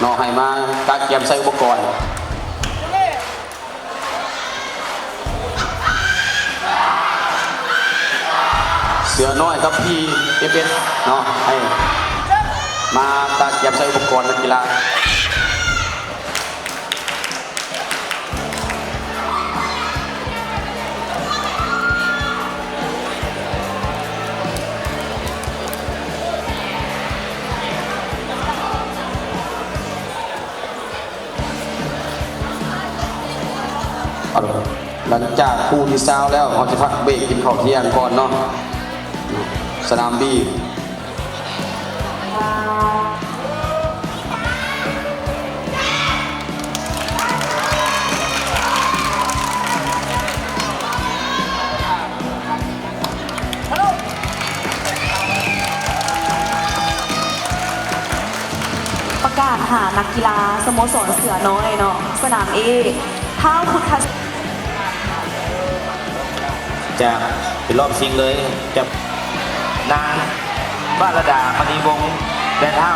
นอให้มาการเตรียมใส่อุปกรณ์เสือน้อยครับพี่เอฟเอสเนาะให้มาตาเก็บใส่อุปกรณ์นักกีฬาหลังจากคู่ที่เช้าแล้วเขาจะพักเบรกกินข้าวเที่ยงก่อนเนาะสนามบีประกาศหานักกีฬาสโมสรเสือน้อยเนาะสนามเอท้าวพุทธจะเป็นรอบชิงเลยจะนางบ้านระดามณีวงศ์แดนเท่า